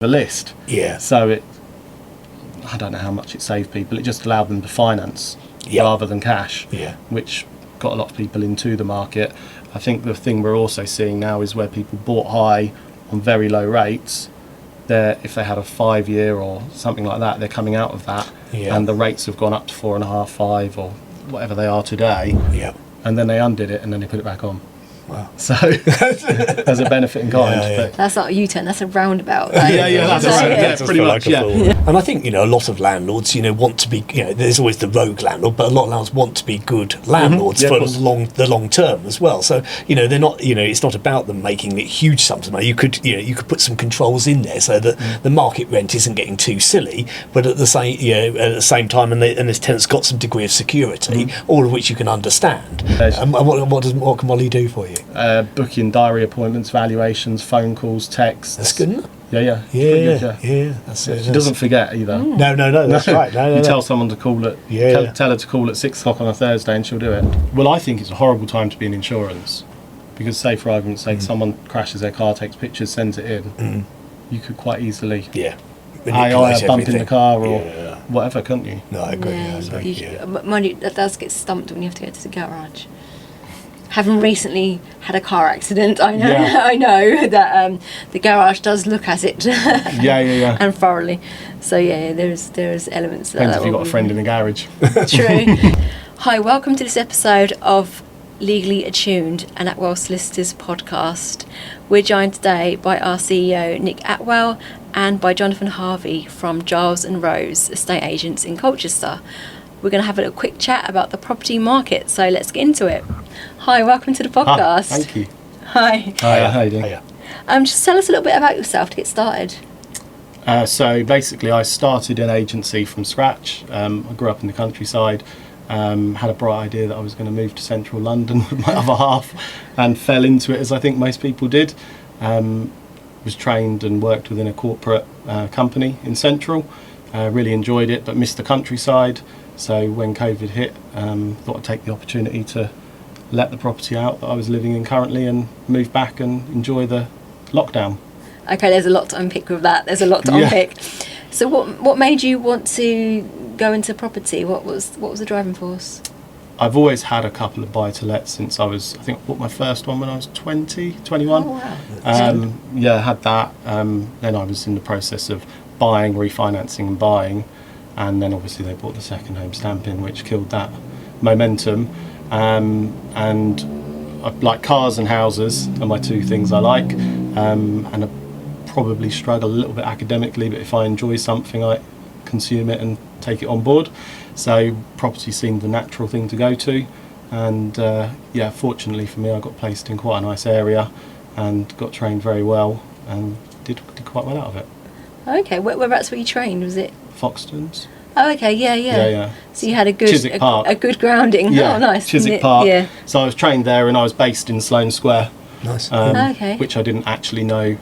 the list. Yeah. So I don't know how much it saved people. It just allowed them to finance rather than cash, which got a lot of people into the market. I think the thing we're also seeing now is where people bought high on very low rates. If they had a 5-year or something like that, they're coming out of that, and the rates have gone up to 4.5, 5, or whatever they are today. Yeah. And then they undid it and then they put it back on. Wow. So there's a benefit in kind. But that's not a U-turn, that's a roundabout. That's right. Pretty much. And I think, a lot of landlords, want to be, there's always the rogue landlord, but a lot of landlords want to be good landlords for the long term as well. So, they're not, it's not about them making it huge sums of money. You could put some controls in there so that the market rent isn't getting too silly, but at the same time, and this tenant's got some degree of security, all of which you can understand. And what can Molly do for you? Booking diary appointments, valuations, phone calls, texts. That's good, isn't it? Yeah. That's it. She doesn't forget either. No, that's right. No, tell someone to call at tell her to call at 6 o'clock on a Thursday and she'll do it. Well, I think it's a horrible time to be in insurance because, say for argument's sake, someone crashes their car, takes pictures, sends it in. You could quite easily AI a bump in the car or whatever, couldn't you? No, I agree. Mind you, that does get stumped when you have to go to the garage. Having recently had a car accident, I know that the garage does look at it. And thoroughly. So there's elements. Depends if you've got a friend in the garage. True. Hi, welcome to this episode of Legally Attuned, an Attwells Solicitors podcast. We're joined today by our CEO Nick Attwell and by Jonathan Harvey from Giles and Rose Estate Agents in Colchester. We're going to have a little quick chat about the property market, so let's get into it. Hi, welcome to the podcast. Hi, thank you. Hi. Hi, how you doing? Just tell us a little bit about yourself to get started. So basically I started an agency from scratch. I grew up in the countryside, had a bright idea that I was going to move to central London with my other half and fell into it as I think most people did. Was trained and worked within a corporate company in central. Really enjoyed it but missed the countryside. So when COVID hit, thought I'd take the opportunity to let the property out that I was living in currently and move back and enjoy the lockdown. Okay, there's a lot to unpick with that. There's a lot to unpick. So what made you want to go into property? What was the driving force? I've always had a couple of buy-to-lets since I think I bought my first one when I was 20, 21. Oh, wow. I had that. Then I was in the process of buying, refinancing and buying. And then obviously they bought the second home stamp in, which killed that momentum. And I like cars and houses are my two things I like. And I probably struggle a little bit academically, but if I enjoy something, I consume it and take it on board. So property seemed the natural thing to go to. And fortunately for me, I got placed in quite a nice area and got trained very well and did quite well out of it. Okay, whereabouts were you trained? Was it Foxtons? Oh, okay, yeah. So you had a good Chiswick Park. A good grounding. Yeah, oh, nice. Chiswick Park. Yeah. So I was trained there, and I was based in Sloane Square. Nice. Okay. Which I didn't actually know.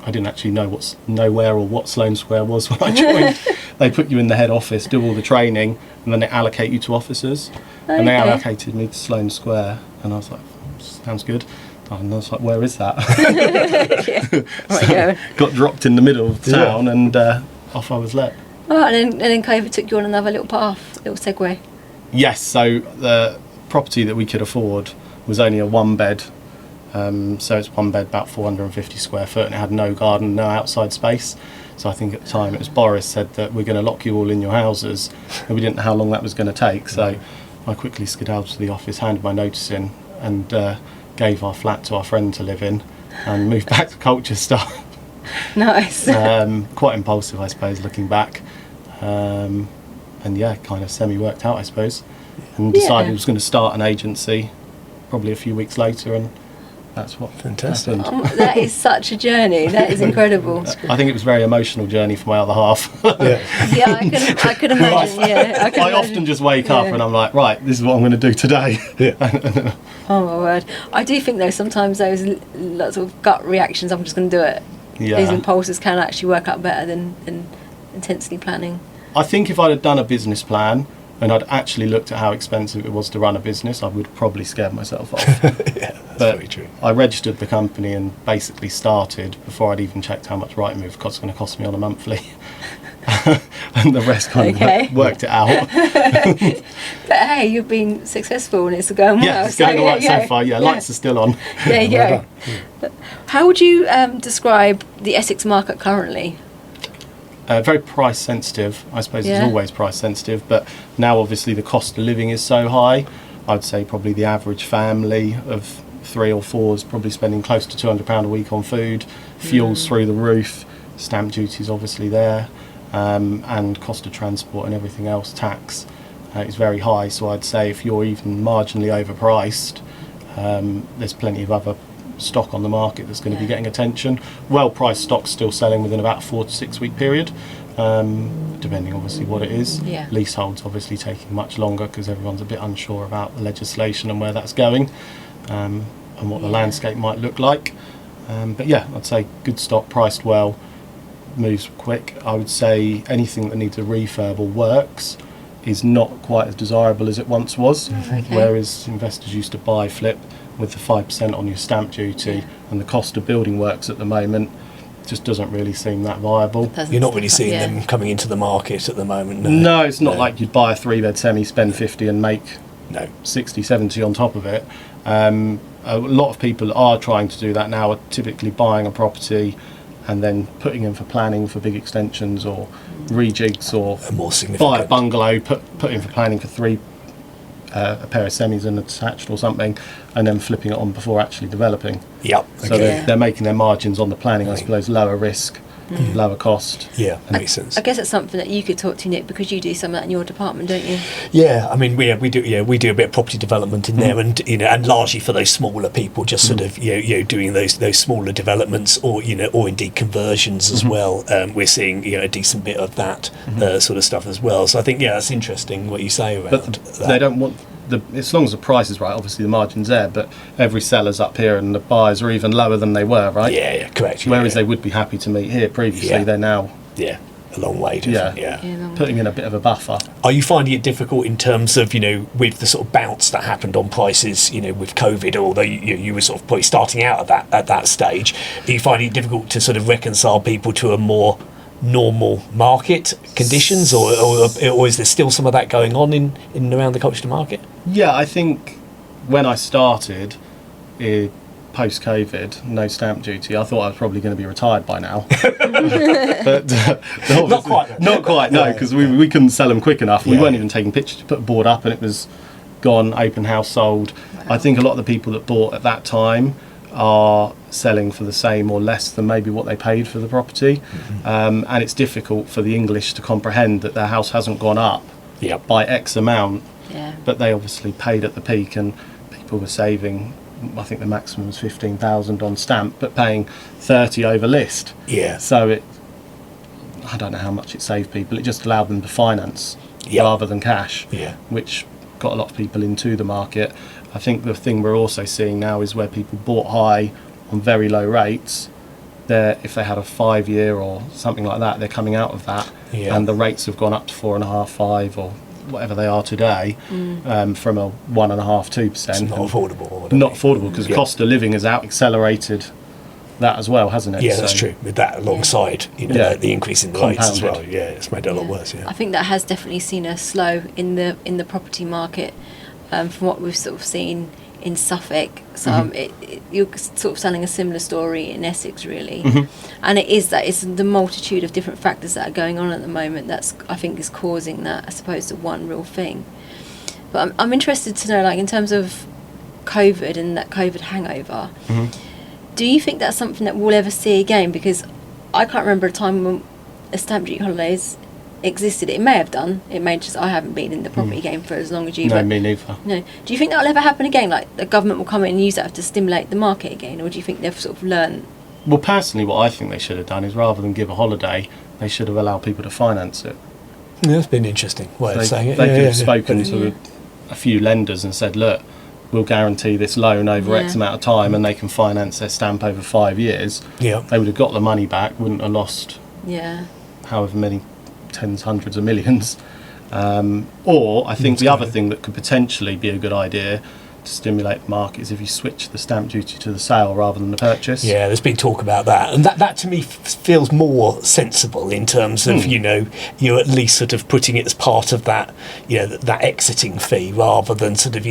I didn't actually know where or what Sloane Square was when I joined. They put you in the head office, do all the training, and then they allocate you to officers. And they allocated me to Sloane Square, and I was like, sounds good. And I was like, where is that? Got dropped in the middle of town, and off I was let. Oh, and then COVID took you on another little path, little segue. Yes, so the property that we could afford was only a one bed. So it's one bed, about 450 square foot, and it had no garden, no outside space. So I think at the time it was Boris said that we're going to lock you all in your houses, and we didn't know how long that was going to take. So I quickly skedaddled to the office, handed my notice in, and gave our flat to our friend to live in, and moved back to Colchester. Nice. Quite impulsive, I suppose, looking back. And kind of semi-worked out, I suppose. And decided I was going to start an agency probably a few weeks later, and that's what Fantastic. happened. That is such a journey. That is incredible. I think it was a very emotional journey for my other half. Yeah, I could imagine. I often just wake up and I'm like, right, this is what I'm going to do today. Oh my word. I do think though sometimes those lots of gut reactions, I'm just going to do it. These impulses can actually work out better than intensely planning. I think if I'd have done a business plan and I'd actually looked at how expensive it was to run a business, I would have probably scared myself off. but very true. I registered the company and basically started before I'd even checked how much Rightmove was going to cost me on a monthly. And the rest kind of worked it out. But hey, you've been successful and it's going well. Yeah, it's going all right so far. Yeah, lights are still on. There you go. How would you describe the Essex market currently? Very price sensitive. I suppose it's always price sensitive, but now obviously the cost of living is so high. I'd say probably the average family of 3 or 4 is probably spending close to £200 a week on food. Fuel's through the roof. Stamp duty's obviously there. And cost of transport and everything else, tax, is very high. So I'd say if you're even marginally overpriced, there's plenty of other stock on the market that's going to be getting attention. Well-priced stock's still selling within about a 4 to 6 week period, depending obviously what it is. Leasehold's obviously taking much longer because everyone's a bit unsure about the legislation and where that's going, and what the landscape might look like. But yeah, I'd say good stock, priced well, moves quick. I would say anything that needs a refurb or works is not quite as desirable as it once was. Whereas investors used to buy, flip with the 5% on your stamp duty, and the cost of building works at the moment just doesn't really seem that viable. You're not really seeing them coming into the market at the moment. No, it's not like you'd buy a 3-bed semi, spend 50 and make 60, 70 on top of it. A lot of people are trying to do that now, are typically buying a property and then putting in for planning for big extensions or rejigs, or a more significant buy a bungalow, put in for planning for 3, a pair of semis and attached or something, and then flipping it on before actually developing. So they're making their margins on the planning, I suppose, lower risk, lower cost. That makes sense. I guess it's something that you could talk to, Nick, because you do some of that in your department, don't you? I mean, we do a bit of property development in there, and and largely for those smaller people, just sort of doing those smaller developments, or or indeed conversions as well. We're seeing a decent bit of that sort of stuff as well. So I think that's interesting what you say around. But they don't want as long as the price is right, obviously the margin's there, but every seller's up here and the buyers are even lower than they were, right? Correct. Whereas they would be happy to meet here previously, they're now a long way different. Putting in a bit of a buffer. Are you finding it difficult in terms of with the sort of bounce that happened on prices with COVID, although you were sort of probably starting out at that stage? Are you finding it difficult to sort of reconcile people to a more normal market conditions, or is there still some of that going on in and around the Colchester market? I think when I started post-COVID, no stamp duty, I thought I was probably going to be retired by now. But not quite, no, because we couldn't sell them quick enough. We weren't even taking pictures to put a board up and it was gone, open house, sold. I think a lot of the people that bought at that time are selling for the same or less than maybe what they paid for the property, and it's difficult for the English to comprehend that their house hasn't gone up by X amount, but they obviously paid at the peak, and people were saving, I think the maximum was 15,000 on stamp, but paying 30 over list. So I don't know how much it saved people. It just allowed them to finance rather than cash, which got a lot of people into the market. I think the thing we're also seeing now is where people bought high on very low rates, if they had a 5-year or something like that, they're coming out of that, and the rates have gone up to 4.5%, 5%, or whatever they are today, from a 1.5%, 2%. It's not affordable. Not affordable because the cost of living has out-accelerated that as well, hasn't it? That's true. With that alongside the increase in the rates as well, it's made it a lot worse. I think that has definitely seen a slow in the property market. From what we've sort of seen in Suffolk, so you're sort of selling a similar story in Essex, really, and it's the multitude of different factors that are going on at the moment that's, I think, is causing that, as opposed to one real thing. But I'm interested to know, like, in terms of COVID and that COVID hangover, do you think that's something that we'll ever see again? Because I can't remember a time when a stamp duty holidays existed. It may have done. It may just, I haven't been in the property game for as long as you. No, me neither. No. Do you think that'll ever happen again? Like the government will come in and use that to stimulate the market again, or do you think they've sort of learned? Well, personally, what I think they should have done is, rather than give a holiday, they should have allowed people to finance it. That's been an interesting way of saying it. They could have spoken to a few lenders and said, look, we'll guarantee this loan over X amount of time, and they can finance their stamp over 5 years. They would have got the money back, wouldn't have lost however many tens, hundreds of millions. Or I think the other thing that could potentially be a good idea to stimulate the market is if you switch the stamp duty to the sale rather than the purchase. Yeah, there's been talk about that, and that to me feels more sensible in terms of you're at least sort of putting it as part of that that exiting fee rather than sort of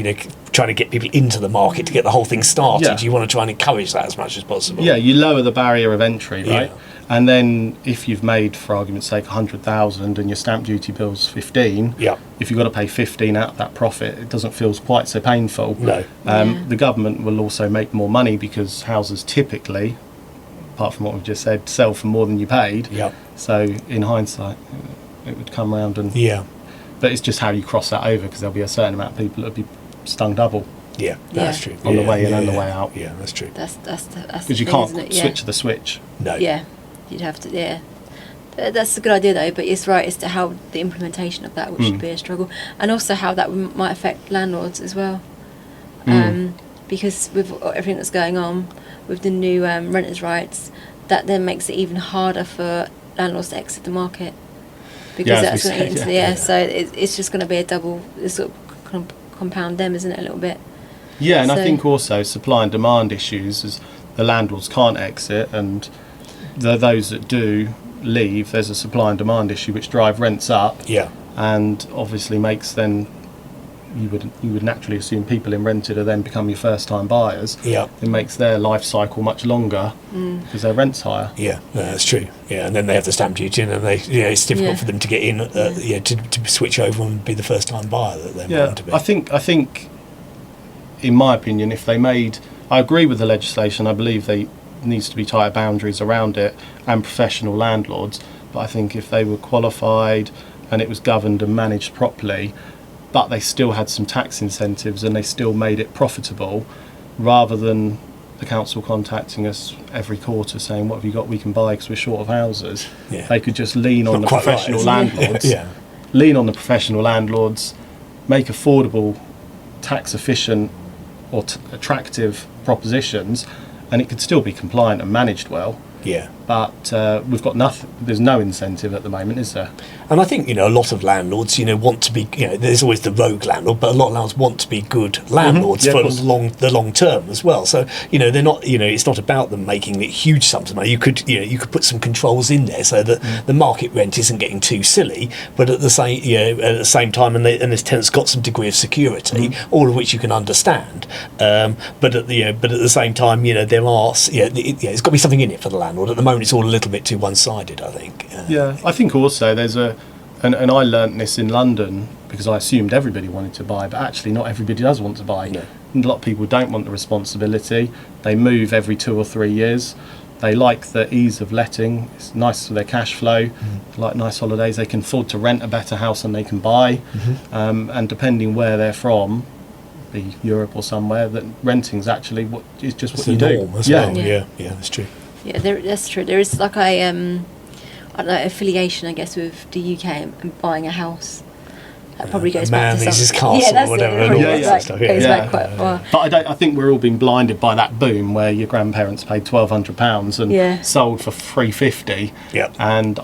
trying to get people into the market to get the whole thing started. Yeah. You want to try and encourage that as much as possible. Yeah, you lower the barrier of entry, right? Yeah. And then if you've made, for argument's sake, 100,000 and your stamp duty bill's 15, Yeah. if you've got to pay 15 out of that profit, it doesn't feel quite so painful. No. The government will also make more money because houses typically, apart from what we've just said, sell for more than you paid. Yeah. So in hindsight, it would come round and... Yeah. But it's just how you cross that over, because there'll be a certain amount of people that will be stung double Yeah, that's true. on the way in and the way out. Yeah, that's true. That's Because you can't switch the switch. No. Yeah, you'd have to. Yeah, that's a good idea though. But it's right as to how the implementation of that, which should be a struggle, and also how that might affect landlords as well. Because with everything that's going on with the new renters' rights, that then makes it even harder for landlords to exit the market. Because that's going to eat into the air. So it's just going to be a double, sort of compound them, isn't it, a little bit? Yeah, and I think also supply and demand issues, as the landlords can't exit, and those that do leave, there's a supply and demand issue which drive rents up. Yeah. And obviously makes then, you would naturally assume people in rented are then become your first time buyers. Yeah. It makes their life cycle much longer because their rent's higher. Yeah, that's true. Yeah, and then they have the stamp duty, and then it's difficult for them to get in, to switch over and be the first time buyer that they want to be. I think, in my opinion, if they made, I agree with the legislation. I believe they needs to be tighter boundaries around it and professional landlords. But I think if they were qualified and it was governed and managed properly, but they still had some tax incentives and they still made it profitable, rather than the council contacting us every quarter saying, what have you got we can buy because we're short of houses. Yeah. They could just lean on the professional landlords, Yeah. lean on the professional landlords, make affordable, tax efficient or attractive propositions, and it could still be compliant and managed well. Yeah. But we've got nothing. There's no incentive at the moment, is there? And I think, a lot of landlords, want to be, there's always the rogue landlord, but a lot of landlords want to be good landlords Yeah, for of course. the long term as well. So, they're not, it's not about them making it huge sums of money. You could put some controls in there so that the market rent isn't getting too silly, but at the same time, and this tenant's got some degree of security, all of which you can understand. But at the same time, there are, it's got to be something in it for the landlord. At the moment, it's all a little bit too one-sided, I think. I think also there's and I learnt this in London because I assumed everybody wanted to buy, but actually not everybody does want to buy. No. A lot of people don't want the responsibility. They move every 2 or 3 years. They like the ease of letting. It's nice for their cash flow. They like nice holidays. They can afford to rent a better house than they can buy. And depending where they're from, be Europe or somewhere, that renting's actually what you It's do. the norm as well. Yeah, that's true. Yeah, that's true. There is like a I don't know, affiliation, I guess, with the UK and buying a house. That probably goes back to man leaves his some... castle Yeah, that's or whatever, it. and all Probably that stuff. goes Yeah. back quite far. But I think we're all being blinded by that boom where your grandparents paid £1,200 and sold for £350. Yep. And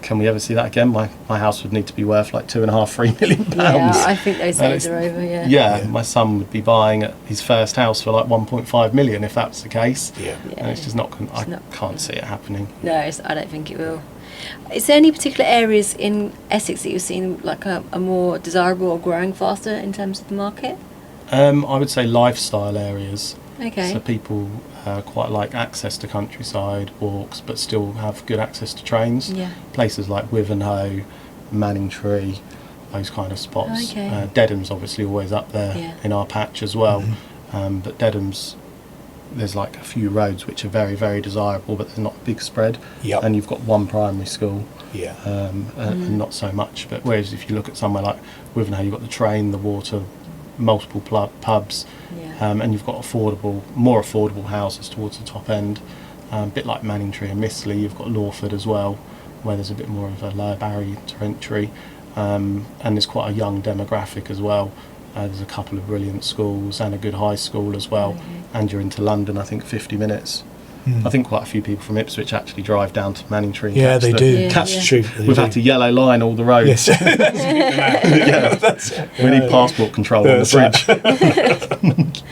can we ever see that again? My house would need to be worth like £2.5–3 million. Yeah, I think those days are over. Yeah, my son would be buying his first house for like 1.5 million if that's the case. Yeah. And it's just not. I can't see it happening. No, I don't think it will. Is there any particular areas in Essex that you're seeing like a more desirable or growing faster in terms of the market? I would say lifestyle areas. Okay. So people quite like access to countryside walks, but still have good access to trains. Yeah. Places like Wivenhoe, Manningtree, those kind of spots. Okay. Dedham's obviously always up there in our patch as well. But Dedham's, there's like a few roads which are very, very desirable, but they're not a big spread. Yep. And you've got one primary school. Yeah. And not so much. But whereas if you look at somewhere like Wivenhoe, you've got the train, the water, multiple pubs. And you've got more affordable houses towards the top end. A bit like Manningtree and Mistley, you've got Lawford as well, where there's a bit more of a lower barrier to entry. And there's quite a young demographic as well. There's a couple of brilliant schools and a good high school as well. And you're into London, I think 50 minutes. I think quite a few people from Ipswich actually drive down to Manningtree and Yeah, catch they the- do. Yeah, That's yeah. true. We've had to yellow line all the roads. Yes. We need passport control on the That's bridge.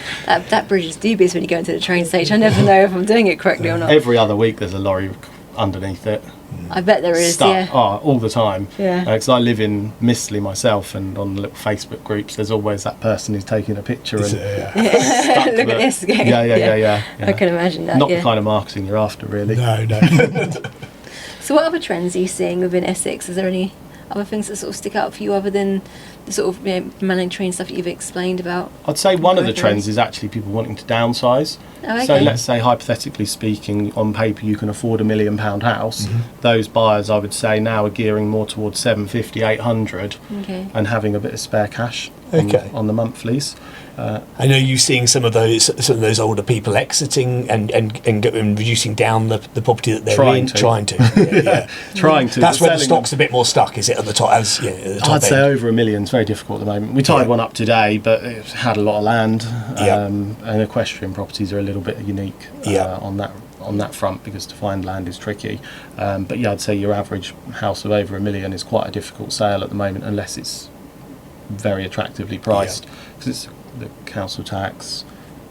That bridge is dubious when you go into the train station. I never know if I'm doing it correctly or not. Every other week there's a lorry underneath it. I bet there is, Stuck. yeah. Oh, all the time. Yeah. Because I live in Mistley myself, and on the little Facebook groups, there's always that person who's taking a picture and stuck to Look at the- this. Yeah. I can imagine that, Not yeah. the kind of marketing you're after, really. No. So what other trends are you seeing within Essex? Is there any other things that sort of stick out for you other than the sort of Manningtree and stuff that you've explained about? I'd say one of the Growth trends areas? is actually people wanting to downsize. Oh, So okay. let's say, hypothetically speaking, on paper you can afford £1 million house. Mm-hmm. Those buyers, I would say, now are gearing more towards 750, 800 Okay. and having a bit of spare cash on, Okay. on the monthlies. I know you seeing some of those older people exiting and reducing down the property that they're Trying in. to. Trying to. Yeah. Trying to. That's but where the selling stock's a bit more stuck, is it, at the top? At the top I'd say end? over £1 million is very difficult at the moment. We tied Yeah. one up today, but it had a lot of land. Yeah. And equestrian properties are a little bit unique Yeah. on that front, because to find land is tricky. But yeah, I'd say your average house of over £1 million is quite a difficult sale at the moment, unless it's very attractively priced, because it's the council tax,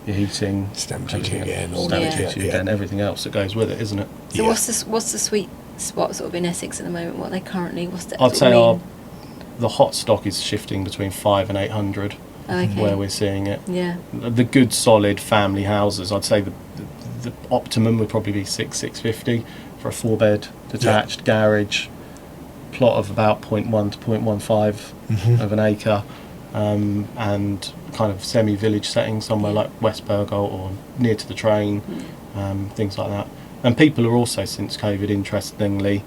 your heating, Stamp duty everything again, else, all stamp that, duty yeah. again, everything else that goes with it, isn't it? So Yeah. what's the sweet spot sort of in Essex at the moment? What are they currently? What's the I'd sort say of the hot stock is shifting between 5 and 800, Okay. where we're seeing it. Yeah. The good solid family houses, I'd say the optimum would probably be 650 for a 4-bed detached garage, plot of about 0.1 to 0.15 of an acre, and kind of semi-village setting somewhere like West Burgolt or near to the train, things like that. And people are also, since COVID, interestingly,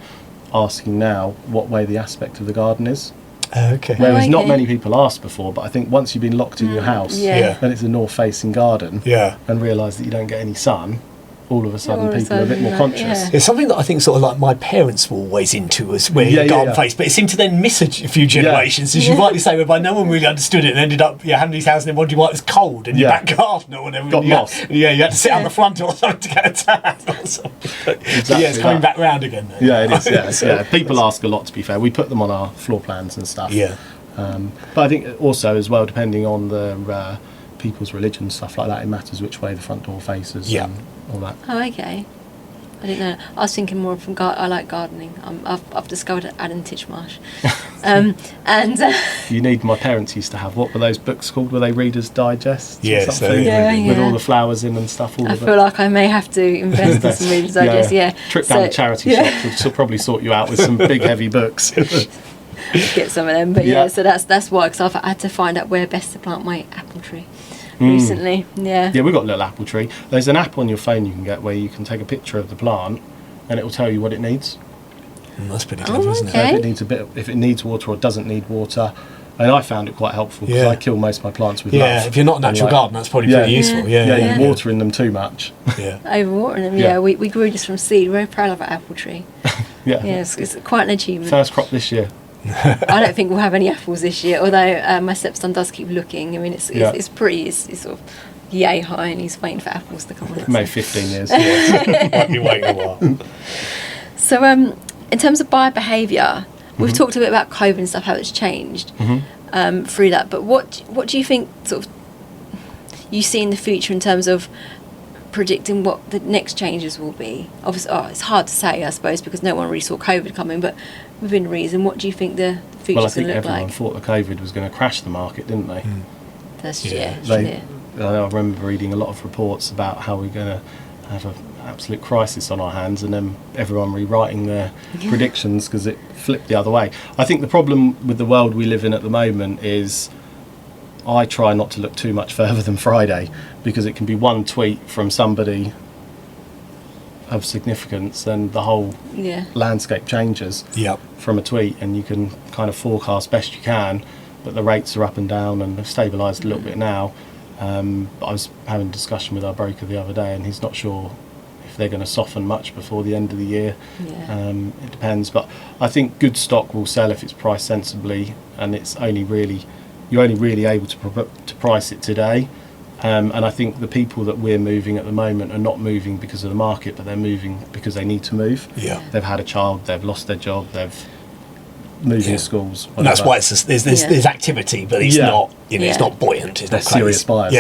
asking now what way the aspect of the garden is. Okay. Whereas not okay. many people asked before, but I think once you've been locked in your house Yeah. Yeah. and it's a north-facing garden, Yeah. and realise that you don't get any sun, all of a sudden All of a people are a bit sudden, more like, conscious. yeah. It's something that I think sort of like my parents were always into, was where Yeah, you yeah, garden yeah. face, but it seemed to then miss a few generations, as you rightly say, whereby no one really understood it and ended up having these houses and wondering why it was cold in your Yeah. back garden or whatever. Got and you moss. you had to sit on the front or something to get a tan or something. But yeah, it's Exactly coming that. back round again. Then. Yeah, it is. Yeah, So- yeah. People ask a lot. To be fair, we put them on our floor plans and stuff. Yeah. But I think also as well, depending on the people's religion, stuff like that, it matters which way the front door faces. Yeah. And all that. Oh, okay. I didn't know. I was thinking more from I like gardening. I've discovered Adam Titchmarsh, and You need. My parents used to have, what were those books called? Were they Reader's Digest? Yeah, or something? Yeah, With yeah. all the flowers in and stuff. All I of feel it. like I may have to invest in some Reader's Digest. Yeah. Trip down So- the charity yeah. shop will probably sort you out with some big heavy books. Get some of them, but yeah. Yeah. So that's why, because I've had to find out where best to plant my apple tree recently. Yeah. Yeah, we've got a little apple tree. There's an app on your phone you can get where you can take a picture of the plant and it will tell you what it needs. That's pretty Oh, clever, isn't okay. So if it needs if it needs water or doesn't need water. And I found it quite helpful because Yeah. I kill most of my plants with it? love. Yeah, if you're not a natural And, garden, that's probably Yeah. pretty useful. Yeah, Yeah, Yeah. you're watering them too much. yeah. Overwatering them. Yeah. Yeah. We grew this from seed. We're very proud of our apple tree. Yeah. Yeah, it's quite an achievement. First crop this year. I don't think we'll have any apples this year, although my stepson does keep looking. I mean, it's Yeah. pretty. It's sort of yay high, and he's waiting for apples to come on. Maybe 15 years. Might be waiting a while. So, in terms of buyer behaviour, we've Mm-hmm. talked a bit about COVID and stuff, how it's changed through that. But what do you think sort of you see in the future in terms of predicting what the next changes will be? Obviously, it's hard to say, I suppose, because no one really saw COVID coming. But within reason, what do you think the Well, I future's going think to look everyone like? thought that COVID was going to crash the market, didn't they? That's Yeah. yeah. I remember reading a lot of reports about how we're going to have an absolute crisis on our hands, and then everyone rewriting their predictions because it flipped the other way. I think the problem with the world we live in at the moment is I try not to look too much further than Friday, because it can be one tweet from somebody of significance and the whole Yeah. landscape changes Yep. from a tweet, and you can kind of forecast best you can, but the rates are up and down and have stabilised a little bit now. But I was having a discussion with our broker the other day, and he's not sure if they're going to soften much before the end of the year. Yeah. It depends, but I think good stock will sell if it's priced sensibly, and it's only really you're only really able to price it today. And I think the people that we're moving at the moment are not moving because of the market, but they're moving because they need to move. Yeah. They've had a child, they've lost their job, they've moving schools. And that's whatever. why there's activity, but it's not, it's not buoyant. It's They're not crazy. serious buyers.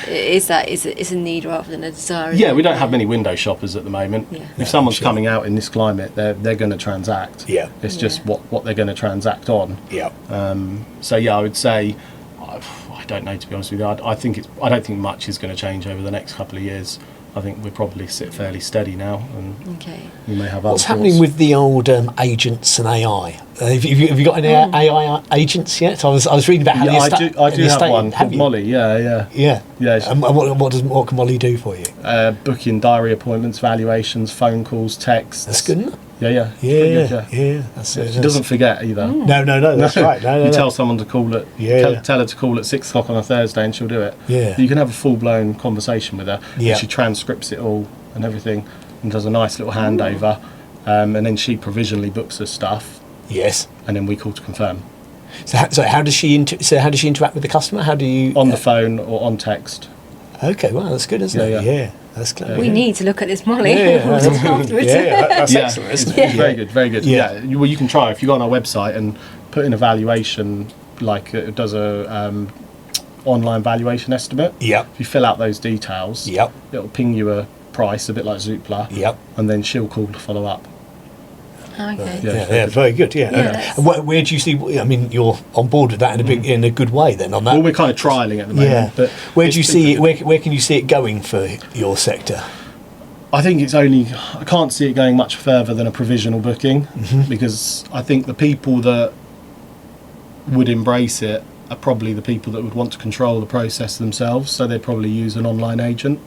It's a need rather than a desire. Yeah, we don't have many window shoppers at the moment. Yeah. If someone's coming out in this climate, they're going to transact. Yeah. It's just what they're going to transact on. Yeah. So I would say, I don't know, to be honest with you. I don't think much is going to change over the next couple of years. I think we probably sit fairly steady now, and you may have. What's happening with the old agents and AI? Have you got any AI agents yet? I was reading about how I do have one called Molly. Yeah. And what can Molly do for you? Booking diary appointments, valuations, phone calls, texts. That's good, isn't it? Yeah. Yeah. She doesn't forget either. No, that's right. No, you tell someone to call at tell her to call at 6 o'clock on a Thursday, and she'll do it. Yeah. You can have a full blown conversation with her. Yeah. She transcripts it all and everything, and does a nice little handover, and then she provisionally books her stuff. Yes. And then we call to confirm. So how does she interact with the customer? How do you on the phone or on text? Okay, well that's good, isn't it? Yeah. That's clever. We need to look at this, Molly. That's excellent. It's very good. Yeah. Well, you can try if you go on our website and put in a valuation, like it does a online valuation estimate. Yep. If you fill out those details, it'll ping you a price, a bit like Zoopla. Yep. And then she'll call to follow up. Okay. Very good. And where do you see? I mean, you're on board with that in a good way then on that. Well, we're kind of trialing at the moment. Yeah. But where do you see it? Where can you see it going for your sector? I think I can't see it going much further than a provisional booking, because I think the people that would embrace it are probably the people that would want to control the process themselves. So they'd probably use an online agent.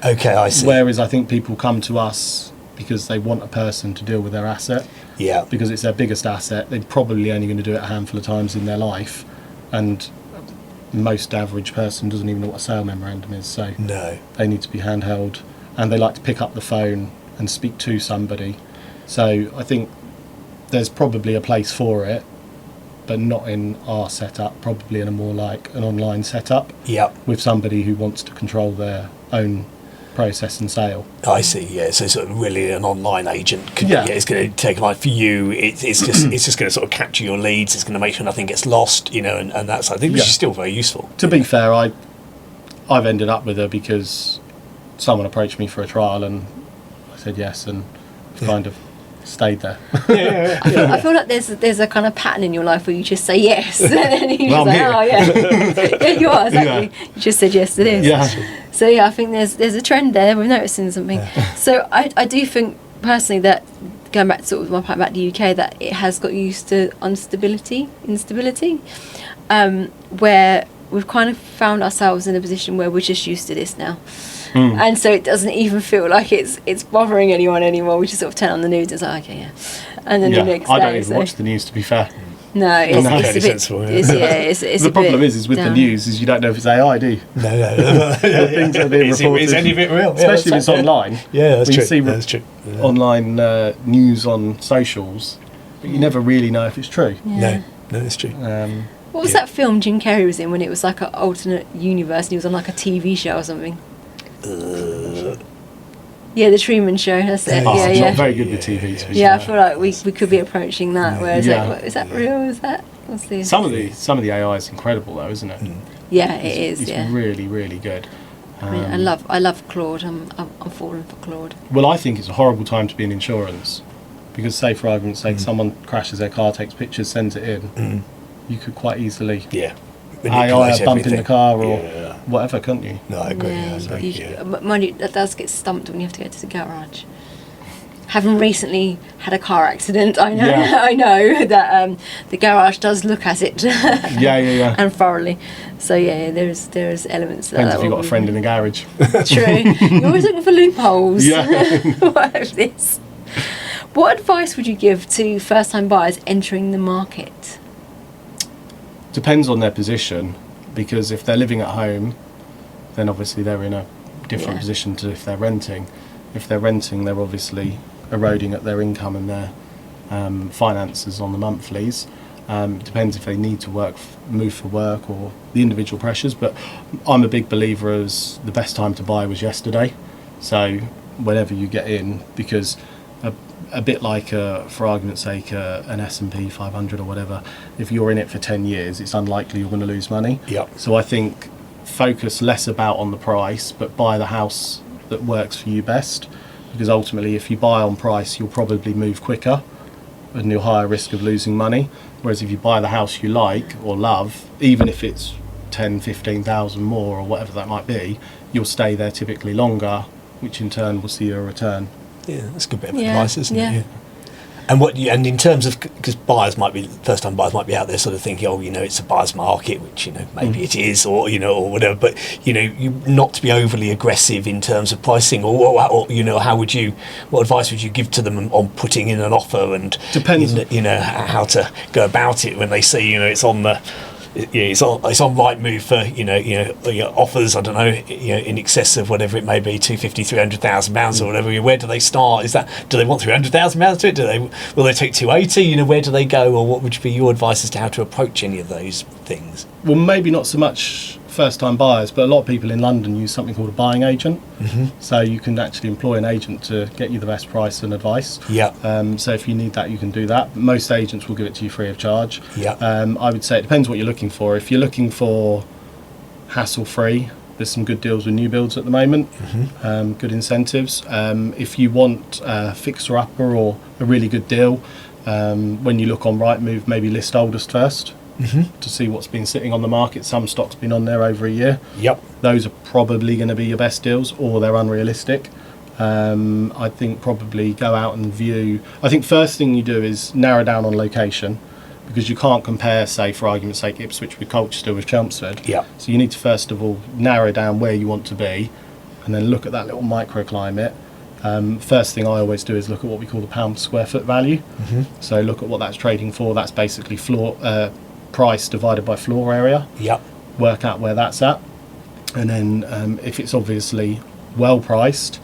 Okay, I see. Whereas I think people come to us because they want a person to deal with their asset. Yeah. Because it's their biggest asset. They're probably only going to do it a handful of times in their life, and most average person doesn't even know what a sale memorandum is. So no, they need to be handheld, and they like to pick up the phone and speak to somebody. So I think there's probably a place for it, but not in our setup. Probably in a more like an online setup. Yeah. With somebody who wants to control their own process and sale. I see. Yeah. So sort of really an online agent. It's going to take like for you. It's just going to sort of capture your leads. It's going to make sure nothing gets lost. And that's I think which is still very useful. To be fair, I've ended up with her because someone approached me for a trial and I said yes, and kind of stayed there. I feel like there's a kind of pattern in your life where you just say yes, and then you just here. oh yeah, you are exactly. Yeah. You just said yes to this. Yeah. So I think there's a trend there. We're noticing something. Yeah. So I do think personally that going back to sort of my point about the UK, that it has got used to instability, where we've kind of found ourselves in a position where we're just used to this now. And so it doesn't even feel like it's bothering anyone anymore. We just sort of turn on the news and it's like, okay, yeah. And then the next day... I don't even watch the news, to be fair. No, it's a bit... sensible, it's the problem is with the news is you don't know if it's AI, do you? No. Things that are being reported. Is any of it real? Especially if it's online. Yeah, that's true. You see that's true. online news on socials, but you never really know if it's true. Yeah. No, it's true. What was that film Jim Carrey was in when it was like an alternate universe and he was on like a TV show or something? Yeah, the Truman Show. That's it. It's not very good with TV. To be I feel like we could be approaching that. Where is that real? Is that what's the? Some of the AI is incredible though, isn't it? Yeah, it is. It's really, really good. I love Claude. I'm falling for Claude. Well, I think it's a horrible time to be in insurance because, say for argument's sake, someone crashes their car, takes pictures, sends it in. You could quite easily AI bump in the car or whatever, couldn't you? No, I agree. Mind you, that does get stumped when you have to go to the garage. Having recently had a car accident, I know I know that the garage does look at it. And thoroughly. So there's elements of that. Depends if you've got a friend in the garage. True. You're always looking for loopholes. Yeah. What is this? What advice would you give to first-time buyers entering the market? Depends on their position, because if they're living at home, then obviously they're in a different position to if they're renting. If they're renting, they're obviously eroding at their income and their finances on the monthlies. It depends if they need to move for work or the individual pressures. But I'm a big believer as the best time to buy was yesterday. So whenever you get in, because a bit like, for argument's sake, an S&P 500 or whatever, if you're in it for 10 years, it's unlikely you're going to lose money. Yep. So I think focus less about on the price, but buy the house that works for you best. Because ultimately, if you buy on price, you'll probably move quicker and you'll higher risk of losing money. Whereas if you buy the house you like or love, even if it's 10, 15,000 more or whatever that might be, you'll stay there typically longer, which in turn will see a return. Yeah, that's a good bit of advice, isn't yeah. it? Yeah. And in terms of, because first time buyers might be out there sort of thinking, oh, it's a buyer's market, which, maybe it is, or, or whatever, but, you not to be overly aggressive in terms of pricing, or what advice would you give to them on putting in an offer, and, Depends. How to go about it when they see, it's on the, it's on Rightmove for offers, I don't know, in excess of whatever it may be, £250,000-300,000 or whatever. Where do they start? Do they want £300,000 to it? Will they take 280? Where do they go, or what would be your advice as to how to approach any of those things? Well, maybe not so much first-time buyers, but a lot of people in London use something called a buying agent. Mm-hmm. So you can actually employ an agent to get you the best price and advice. Yeah. So if you need that, you can do that. Most agents will give it to you free of charge. Yeah. I would say it depends what you're looking for. If you're looking for hassle-free, there's some good deals with new builds at the moment. Mm-hmm. Good incentives. If you want a fixer-upper or a really good deal, when you look on Rightmove, maybe list oldest first. Mm-hmm. To see what's been sitting on the market. Some stock's been on there over a year. Yep. Those are probably going to be your best deals, or they're unrealistic. I think probably go out and view. I think first thing you do is narrow down on location, because you can't compare, say, for argument's sake, Ipswich with Colchester with Chelmsford. Yep. So you need to first of all narrow down where you want to be, and then look at that little microclimate. First thing I always do is look at what we call the pound per square foot value. Mm-hmm. So look at what that's trading for. That's basically price divided by floor area. Yep. Work out where that's at, and then if it's obviously well priced,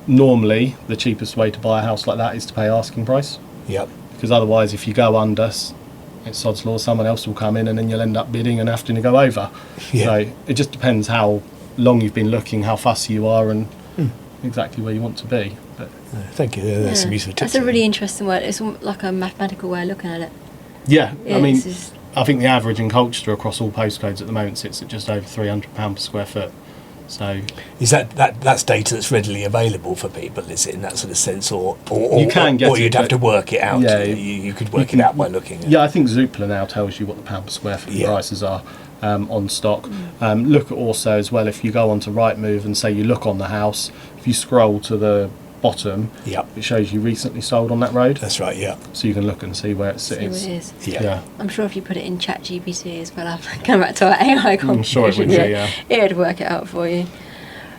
normally the cheapest way to buy a house like that is to pay asking price. Yep. Because otherwise, if you go under, it's sod's law, someone else will come in and then you'll end up bidding and having to go over. Yeah. So it just depends how long you've been looking, how fussy you are, and exactly where you want to be. But thank you. That's some useful tips. That's a really interesting word. It's like a mathematical way of looking at it. yeah, I mean, It's I think the average in Colchester across all postcodes at the moment sits at just over £300 per square foot. So is that's data that's readily available for people? Is it in that sort of sense, or you can get or you'd it, have to work it out? Yeah, you could work it out by looking at. Yeah, I think Zoopla now tells you what the pound per square foot prices are on stock. Look at also as well, if you go onto Rightmove and say you look on the house, if you scroll to the bottom, it shows you recently sold on that road. That's right. Yeah. So you can look and see where it's see sitting. what it is. Yeah. I'm sure if you put it in ChatGPT as well, I'll come back to our AI conversation. I'm sure it would, yeah. It would work it out for you.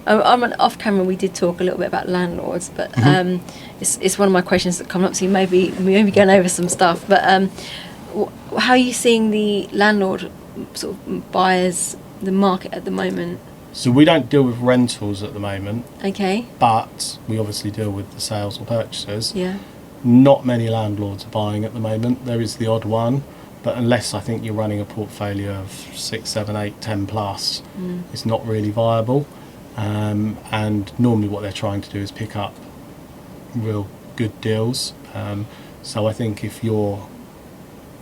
Off camera, we did talk a little bit about landlords, but it's one of my questions that come up. So you may be going over some stuff, but how are you seeing the landlord sort of buyers, the market at the moment? So we don't deal with rentals at the moment, Okay. but we obviously deal with the sales or purchasers. Yeah. Not many landlords are buying at the moment. There is the odd one, but unless I think you're running a portfolio of 6, 7, 8, 10 plus, it's not really viable. And normally what they're trying to do is pick up real good deals. So I think if you're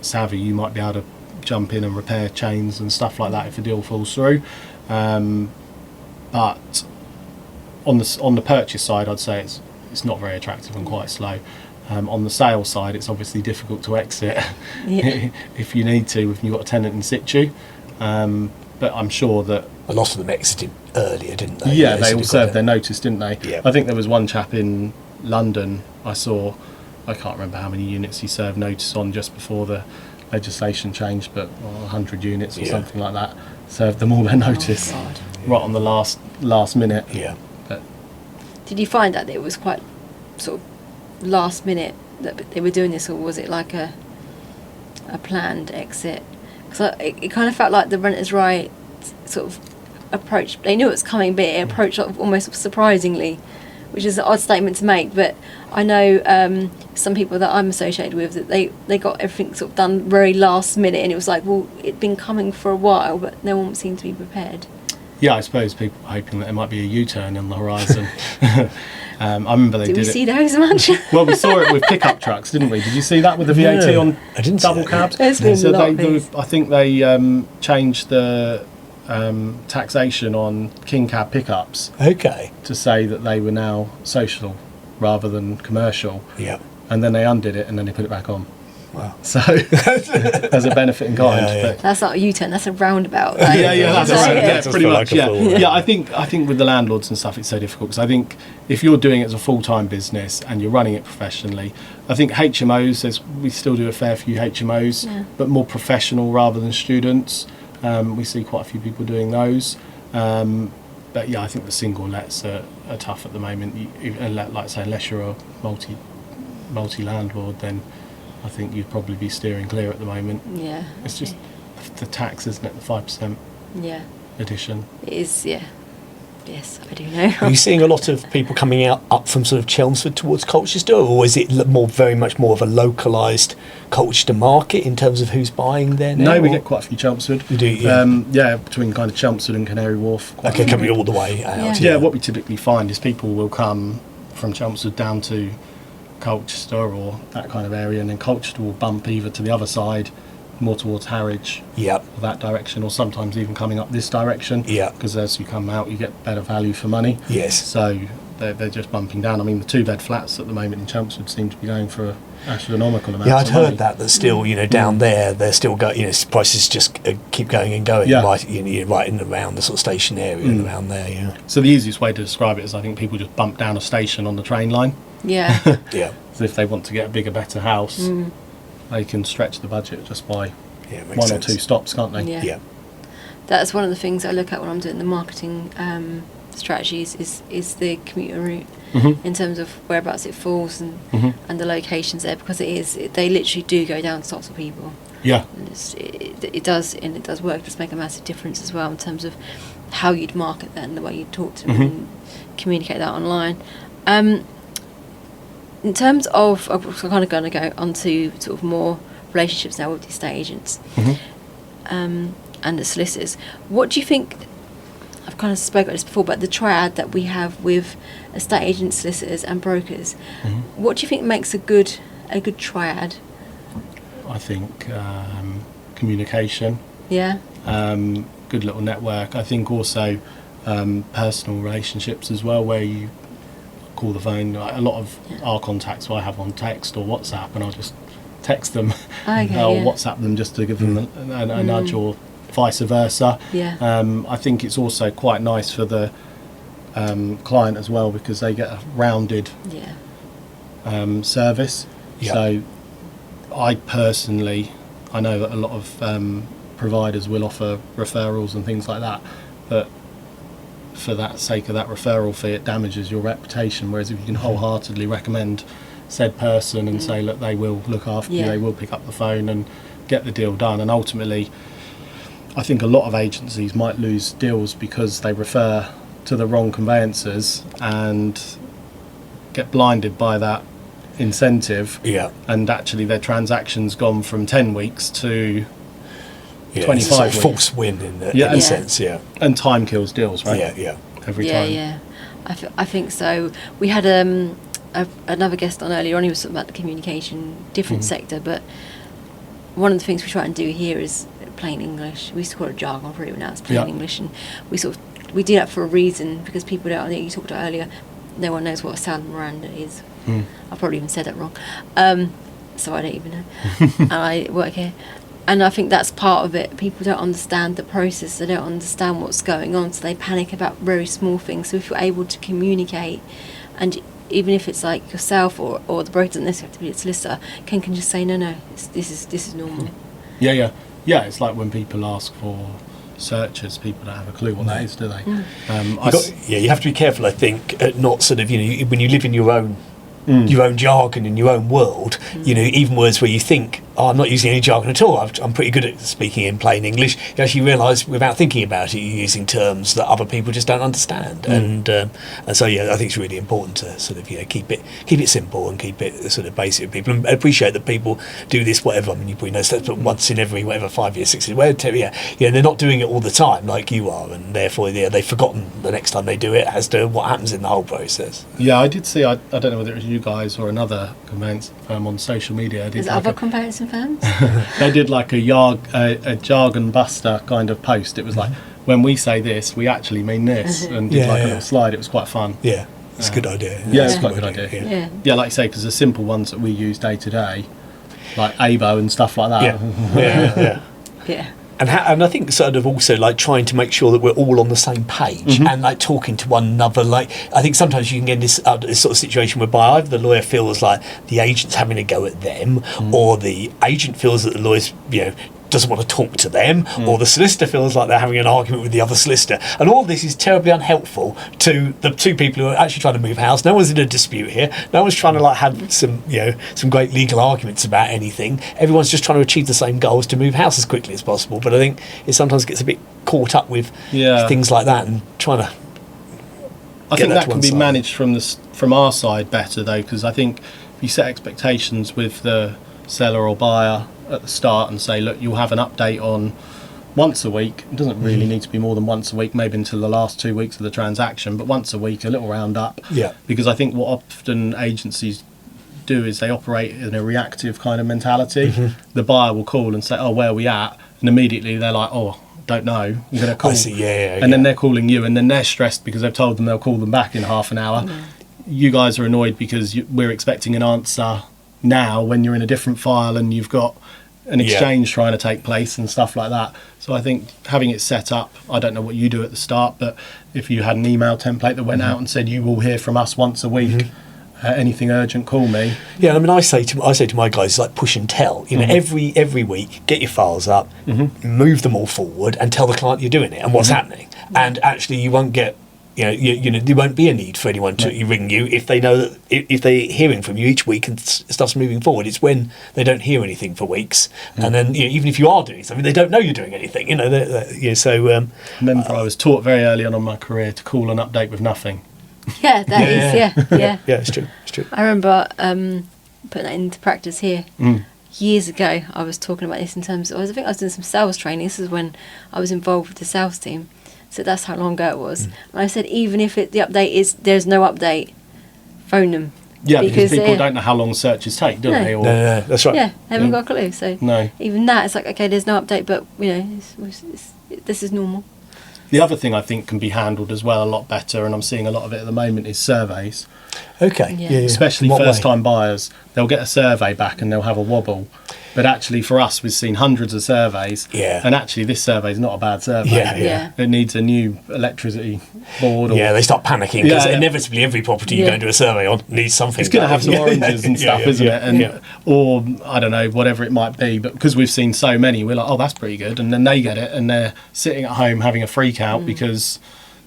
savvy, you might be able to jump in and repair chains and stuff like that if a deal falls through. But on the purchase side, I'd say it's not very attractive and quite slow. On the sales side, it's obviously difficult to exit if you need to, if you've got a tenant in situ. But I'm sure that a lot of them exited earlier, didn't they? Yeah, they all served their notice, didn't they? Yeah. I think there was one chap in London I saw, I can't remember how many units he served notice on just before the legislation changed, but 100 units or something like that, served them all their notice right on the last minute. Yeah. But Did you find that it was quite sort of last minute that they were doing this, or was it like a planned exit? Because it kind of felt like the Renters' Right sort of approach. They knew it was coming, but it approached sort of almost surprisingly which is an odd statement to make, but I know some people that I'm associated with that they got everything sort of done very last minute, and it was like, well, it'd been coming for a while, but no one seemed to be prepared. Yeah, I suppose people were hoping that there might be a U-turn on the horizon. I remember they did it. Did we see those much? Well, we saw it with pickup trucks, didn't we? Did you see that with the VAT No, on I didn't see double that, cabs? There's been a lot of these. I think they changed the taxation on king cab pickups Okay. to say that they were now social rather than commercial, Yeah. and then they undid it and then they put it back on. Wow. So as a benefit in kind. Yeah, yeah. But That's not a U-turn, that's a roundabout. that's So, right. yeah. Yeah, Just pretty feel much. like a Yeah, fool. yeah. I think with the landlords and stuff, it's so difficult because I think if you're doing it as a full-time business and you're running it professionally, I think HMOs. We still do a fair few HMOs, Yeah. but more professional rather than students. We see quite a few people doing those. But yeah, I think the single lets are tough at the moment. Like I say, unless you're a multi landlord, then I think you'd probably be steering clear at the moment. Yeah. It's just the tax, isn't it? The 5% Yeah. addition. It is, yeah. Yes, I do know. Are you seeing a lot of people coming up from sort of Chelmsford towards Colchester, or is it very much more of a localised Colchester market in terms of who's buying there now? No, we or- get quite a few Chelmsford. You do, yeah. Yeah, between kind of Chelmsford and Canary Wharf. quite a Okay, few. coming all the way out. Yeah. Yeah, what we typically find is people will come from Chelmsford down to Colchester or that kind of area, and then Colchester will bump either to the other side, more towards Harwich, Yeah. or that direction, or sometimes even coming up this direction. Yeah. Because as you come out, you get better value for money. Yes. So they're just bumping down. I mean, the 2-bed flats at the moment in Chelmsford seem to be going for astronomical amounts. Yeah, I'd of money. heard that still, down there, they're still going, prices just keep going and going, Yeah. right, right in and around the sort of station area and around there, yeah. So the easiest way to describe it is I think people just bump down a station on the train line. Yeah. Yeah, So if they want to get a bigger, better house, they can stretch the budget just by yeah, it makes one sense. or two stops, can't they? Yeah. Yeah, That's one of the things I look at when I'm doing the marketing strategies is the commuter route in terms of whereabouts it falls and the locations there, because they literally do go down to lots of people. Yeah. And it does work. It does make a massive difference as well in terms of how you'd market that and the way you talk to them and communicate that online. In terms of, I'm kind of going to go on to sort of more relationships now with the estate agents and the solicitors. What do you think? I've kind of spoken about this before, but the triad that we have with estate agents, solicitors, and brokers. What do you think makes a good triad? I think communication, Yeah. good little network. I think also personal relationships as well, where you call the phone. A lot of our contacts I have on text or WhatsApp, and I'll just text them Okay, or yeah. WhatsApp them just to give them a nudge, or vice versa. Yeah. I think it's also quite nice for the client as well, because they get a rounded Yeah. service. Yeah. So I know that a lot of providers will offer referrals and things like that, but for that sake of that referral fee, it damages your reputation. Whereas if you can wholeheartedly recommend said person and say, look, they will look after you, Yeah. they will pick up the phone and get the deal done. And ultimately, I think a lot of agencies might lose deals because they refer to the wrong conveyancers and get blinded by that incentive, yeah, and actually their transaction's gone from 10 weeks to yeah. 25 It's a sort of weeks. false win in Yeah, a and- sense, yeah, and time kills deals, right? yeah, yeah. Every Yeah, time. yeah. I think so. We had another guest on earlier on. He was talking about the communication, different sector, but one of the things we try and do here is plain English. We used to call it jargon for it, now it's plain Yeah. English, and we do that for a reason, because people don't. I think you talked about earlier. No one knows what a Salad Miranda is. I probably even said that wrong, so I don't even know. And I work here, and I think that's part of it. People don't understand the process. They don't understand what's going on, so they panic about very small things. So if you're able to communicate, and even if it's like yourself or the broker, doesn't necessarily have to be a solicitor, can just say no, this is normal. Yeah. It's like when people ask for searches, people don't have a clue what that is, do they? You have to be careful, I think, at not sort of, when you live in your own jargon in your own world, even words where you think I'm not using any jargon at all. I'm pretty good at speaking in plain English. You actually realise without thinking about it, you're using terms that other people just don't understand. And so I think it's really important to sort of keep it simple and keep it sort of basic with people, and appreciate that people do this whatever. I mean, you probably know that, but once in every 5 years, 6 years, they're not doing it all the time like you are, and therefore they've forgotten the next time they do it as to what happens in the whole process. Yeah, I did see. I don't know whether it was you guys or another conveyance firm on social media. There's other conveyancing firms. They did like a jargon buster kind of post. It was like, when we say this, we actually mean this, and did a little slide. It was quite fun. Yeah, it's a good idea. Yeah, it's quite a good idea. Yeah, like you say, because the simple ones that we use day to day, like ABO and stuff like that. Yeah. And I think sort of also like trying to make sure that we're all on the same page and like talking to one another. Like, I think sometimes you can get in this sort of situation whereby either the lawyer feels like the agent's having a go at them, or the agent feels that the lawyer's doesn't want to talk to them, or the solicitor feels like they're having an argument with the other solicitor, and all this is terribly unhelpful to the two people who are actually trying to move house. No one's in a dispute here. No one's trying to like have some great legal arguments about anything. Everyone's just trying to achieve the same goals, to move house as quickly as possible. But I think it sometimes gets a bit caught up with things like that, and trying to. I think that can be managed from our side better though, because I think if you set expectations with the seller or buyer at the start and say, look, you'll have an update on once a week. It doesn't really need to be more than once a week, maybe until the last 2 weeks of the transaction, but once a week, a little round up. Yeah. Because I think what often agencies do is they operate in a reactive kind of mentality. The buyer will call and say, oh, where are we at? And immediately they're like, oh, don't know, I'm going to call. I see, and then they're calling you, and then they're stressed because they've told them they'll call them back in half an hour. You guys are annoyed because we're expecting an answer now when you're in a different file and you've got an exchange trying to take place and stuff like that. So I think having it set up, I don't know what you do at the start, but if you had an email template that went out and said, you will hear from us once a week, anything urgent, call me. Yeah, I mean, I say to my guys, like, push and tell. Every week, get your files up, move them all forward, and tell the client you're doing it and what's happening. And actually, you won't get. There won't be a need for anyone to ring you if they know that if they're hearing from you each week and stuff's moving forward. It's when they don't hear anything for weeks, and then even if you are doing something, they don't know you're doing anything. So. I remember I was taught very early on in my career to call an update with nothing. Yeah, that is. Yeah, it's true. It's true. I remember putting that into practice here. Years ago, I was talking about this in terms of, I think I was doing some sales training. This is when I was involved with the sales team. So that's how long ago it was. And I said, even if the update is, there's no update, phone them. Yeah, because people don't know how long searches take, do they? Or, no, that's right. Yeah, they haven't got a clue. So even that, it's like, okay, there's no update, but, this is normal. The other thing I think can be handled as well a lot better, and I'm seeing a lot of it at the moment, is surveys. Okay. Yeah. Especially first-time buyers. They'll get a survey back and they'll have a wobble. But actually, for us, we've seen hundreds of surveys. Yeah. And actually, this survey is not a bad survey. Yeah. It needs a new electricity board. They start panicking because inevitably every property you go and do a survey on needs something. It's going to have some oranges and stuff, isn't it? And or I don't know, whatever it might be. But because we've seen so many, we're like, oh, that's pretty good. And then they get it, and they're sitting at home having a freak out because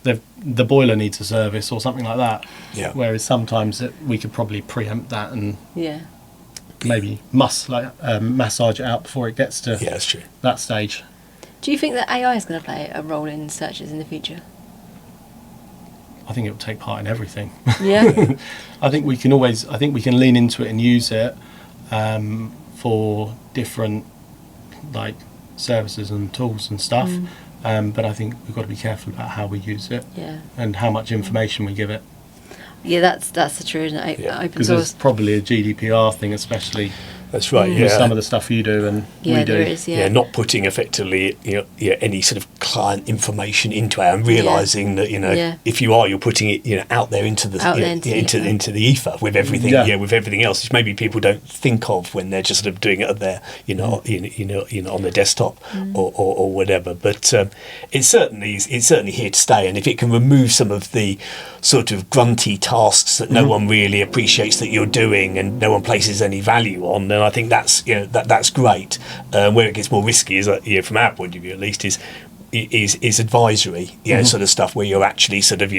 the boiler needs a service or something like that. Yeah. Whereas sometimes we could probably preempt that and maybe massage it out before it gets to that's true. that stage. Do you think that AI is going to play a role in searches in the future? I think it will take part in everything. Yeah. I think we can lean into it and use it for different like services and tools and stuff. But I think we've got to be careful about how we use it and how much information we give it. Yeah, that's the truth, isn't it? Open Because source. there's probably a GDPR thing, especially. That's right. With some of the stuff you do and we do. There is, not putting effectively any sort of client information into it, and realising that if you are, you're putting it out there into the into the ether with everything with everything else, which maybe people don't think of when they're just sort of doing it at their on their desktop or whatever. But it's certainly here to stay, and if it can remove some of the sort of grunty tasks that no one really appreciates that you're doing and no one places any value on, then I think that's that's great. Where it gets more risky is from our point of view at least is is advisory, sort of stuff where you're actually sort of,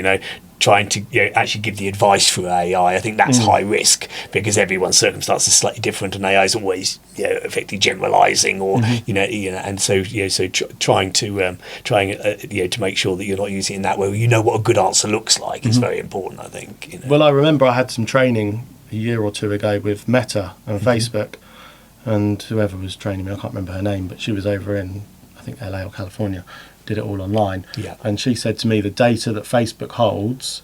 trying to actually give the advice through AI. I think that's high risk because everyone's circumstances are slightly different, and AI is always effectively generalising, or and so trying to make sure that you're not using it in that way. You know what a good answer looks like is very important, I think. Well, I remember I had some training a year or two ago with Meta and Facebook, and whoever was training me, I can't remember her name, but she was over in, I think, LA or California, did it all online. Yeah. And she said to me, the data that Facebook holds,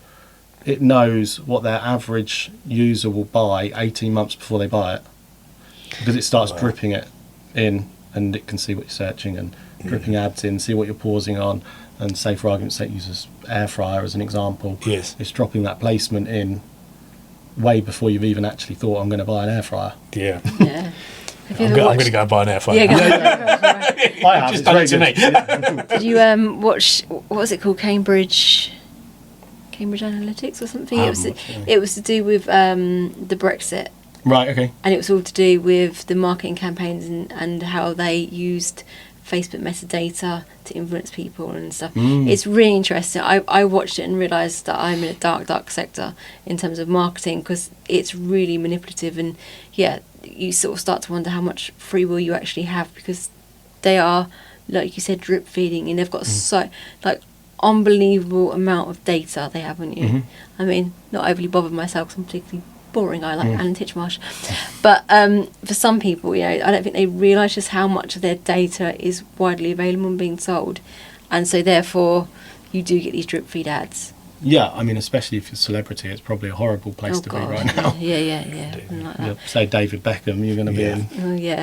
it knows what their average user will buy 18 months before they buy it, because it starts dripping it in, and it can see what you're searching and dripping ads in, see what you're pausing on, and say, for argument's sake, use air fryer as an example. Yes. It's dropping that placement in way before you've even actually thought, I'm going to buy an air fryer. Yeah. Yeah. I'm going to go and buy an air fryer. Yeah, I have. Just It's very done it to good. me. Did you watch, what was it called, Cambridge Analytics or something? It was to do with the Brexit, Right, okay. and it was all to do with the marketing campaigns and how they used Facebook metadata to influence people and stuff. It's really interesting. I watched it and realised that I'm in a dark sector in terms of marketing, because it's really manipulative, and you sort of start to wonder how much free will you actually have, because they are, like you said, drip feeding, and they've got so unbelievable amount of data they have on you. I mean, not overly bothered myself because I'm particularly boring. I like Alan Titchmarsh, but for some people, I don't think they realise just how much of their data is widely available and being sold, and so therefore you do get these drip feed ads. Yeah, I mean, especially if you're a celebrity, it's probably a horrible place to be right now. Yeah. Like that. Say David Beckham, you're going to be in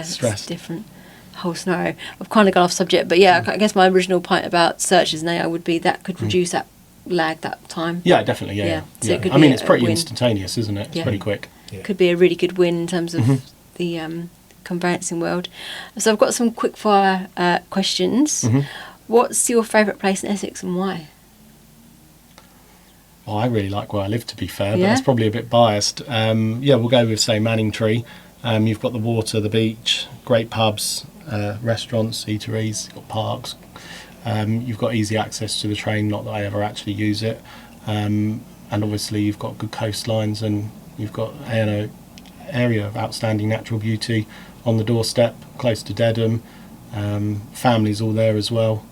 stress. It's different whole scenario. I've kind of gone off subject, but I guess my original point about searches and AI would be that could reduce that lag, that time. Yeah, definitely. Yeah. So it could I mean, be it's pretty win. instantaneous, isn't it? It's pretty quick. Yeah. Could be a really good win in terms of the conveyancing world. So I've got some quick fire questions. What's your favourite place in Essex and why? Well, I really like where I live, to be fair, but that's probably a bit biased. We'll go with, say, Manningtree. You've got the water, the beach, great pubs, restaurants, eateries, you've got parks. You've got easy access to the train, not that I ever actually use it. And obviously you've got good coastlines, and you've got an area of outstanding natural beauty on the doorstep, close to Dedham. Families all there as well.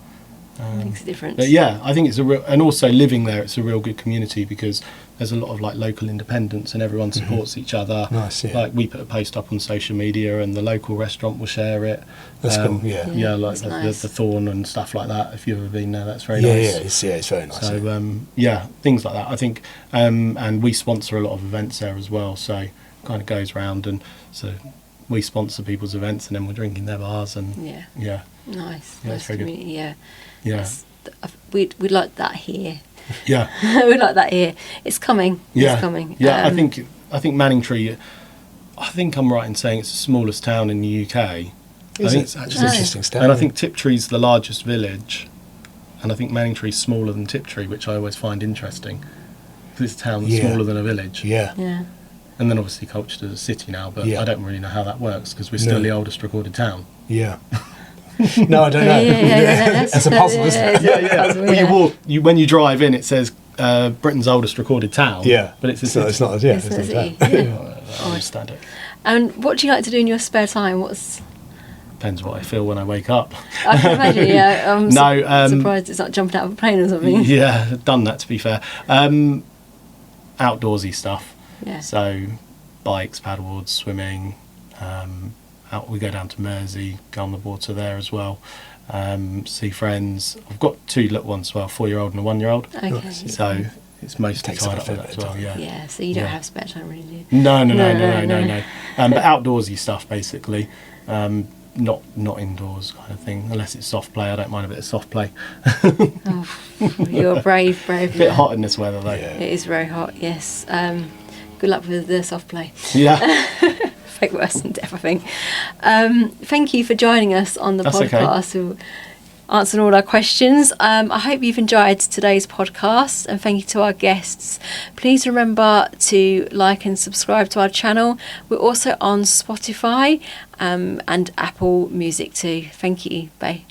Makes a difference. But yeah, I think it's a real, and also living there, it's a real good community because there's a lot of like local independents and everyone supports each other. Nice, yeah. Like we put a post up on social media and the local restaurant will share it. That's cool, yeah. Like nice. the Thorn and stuff like that. If you've ever been there, that's very Yeah, nice. it's very nice. So things like that. I think, and we sponsor a lot of events there as well. So it kind of goes round, and so we sponsor people's events, and then we're drinking their bars, and nice. Yeah, Nice very good. community. Yeah. Yeah. We'd like that here. Yeah. We'd like that here. It's coming. Yeah. It's coming. Yeah, I think Manningtree, I think I'm right in saying it's the smallest town in the UK. I think it's actually interesting stuff. And I think Tiptree's the largest village, and I think Manningtree's smaller than Tiptree, which I always find interesting. Because it's a town that's smaller than a village. Yeah. And then obviously cultured as a city now, but Yeah. I don't really know how that works because we're still the oldest recorded town. Yeah. No, I don't know. Yeah. It's a puzzle, isn't it? Well, when you drive in, it says Britain's oldest recorded town. Yeah. But it's a So city. it's not. Yeah. It's It's a not city. that. Yeah. I understand it. And what do you like to do in your spare time? Depends what I feel when I wake up. I can imagine. Yeah. I'm No, surprised it's not jumping out of a plane or something. Yeah, done that, to be fair. Outdoorsy stuff. Yeah. So bikes, paddleboards, swimming. We go down to Mersey, go on the water there as well. See friends. I've got two little ones as well, 4-year-old and a 1-year-old. Okay. So it's mostly Takes up tied a up fair with that bit as of well. time. Yeah. Yeah. So you don't Yeah. have spare time, really, do you? No. No. But outdoorsy stuff basically. Not indoors kind of thing. Unless it's soft play, I don't mind a bit of soft play. Oh, you're brave. A bit hot in this weather though. Yeah. It is very hot. Yes. Good luck with the soft play. Yeah. Fake worse than death, I think. Thank you for joining us on the That's okay. podcast. Answering all our questions. I hope you've enjoyed today's podcast, and thank you to our guests. Please remember to like and subscribe to our channel. We're also on Spotify and Apple Music too. Thank you. Bye.